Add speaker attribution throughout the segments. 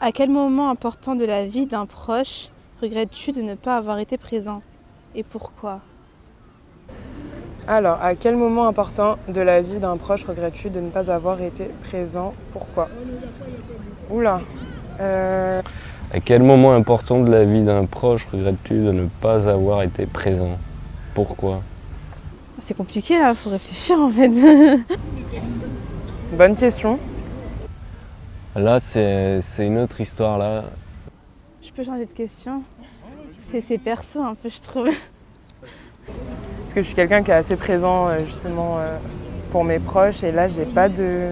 Speaker 1: À quel moment important de la vie d'un proche regrettes-tu de ne pas avoir été présent? Et pourquoi?
Speaker 2: Alors, à quel moment important de la vie d'un proche regrettes-tu de ne pas avoir été présent? Pourquoi? Oula.
Speaker 3: À quel moment important de la vie d'un proche regrettes-tu de ne pas avoir été présent? Pourquoi?
Speaker 1: C'est compliqué là, faut réfléchir en fait.
Speaker 2: Bonne question.
Speaker 3: Là, c'est une autre histoire là.
Speaker 1: Je peux changer de question? C'est perso un peu, je trouve.
Speaker 2: Parce que je suis quelqu'un qui est assez présent justement pour mes proches et là j'ai pas de.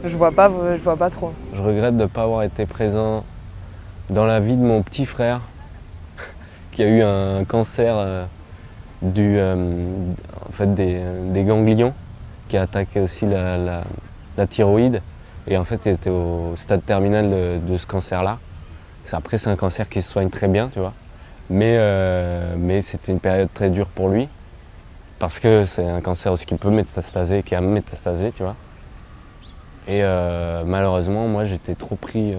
Speaker 2: Je vois pas trop.
Speaker 3: Je regrette de ne pas avoir été présent dans la vie de mon petit frère qui a eu un cancer en fait des ganglions qui a attaqué aussi la thyroïde. Et en fait, il était au stade terminal de ce cancer-là. Après, c'est un cancer qui se soigne très bien, tu vois. Mais c'était une période très dure pour lui. Parce que c'est un cancer aussi qui peut métastaser, qui a métastasé, tu vois. Et malheureusement, moi, j'étais trop pris.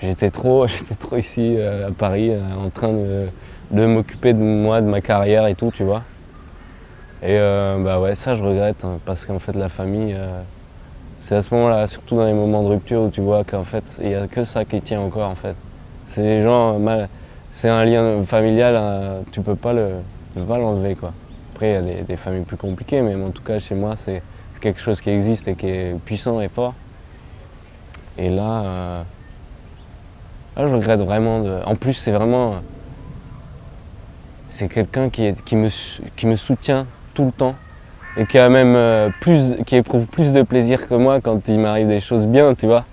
Speaker 3: J'étais trop ici à Paris, en train de m'occuper de moi, de ma carrière et tout, tu vois. Et bah ouais, ça, je regrette, hein, parce qu'en fait, la famille. C'est à ce moment-là, surtout dans les moments de rupture, où tu vois qu'en fait, il n'y a que ça qui tient encore en fait. C'est les gens, c'est un lien familial, tu peux pas l'enlever quoi. Après, il y a des familles plus compliquées, mais en tout cas, chez moi, c'est quelque chose qui existe et qui est puissant et fort. Et là, je regrette vraiment. En plus, c'est quelqu'un qui me soutient tout le temps. Et qui a même qui éprouve plus de plaisir que moi quand il m'arrive des choses bien, tu vois.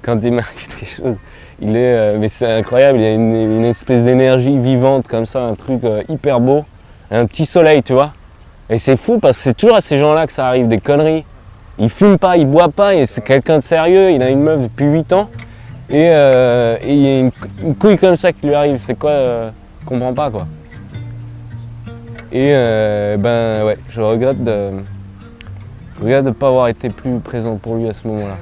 Speaker 3: Quand il m'arrive des choses, mais c'est incroyable, il y a une espèce d'énergie vivante comme ça, un truc hyper beau, un petit soleil, tu vois. Et c'est fou parce que c'est toujours à ces gens-là que ça arrive, des conneries. Il fume pas, il boit pas, et c'est quelqu'un de sérieux, il a une meuf depuis 8 ans, et il y a une couille comme ça qui lui arrive, c'est quoi, je comprends pas quoi. Et ben ouais, je regrette de ne pas avoir été plus présent pour lui à ce moment-là.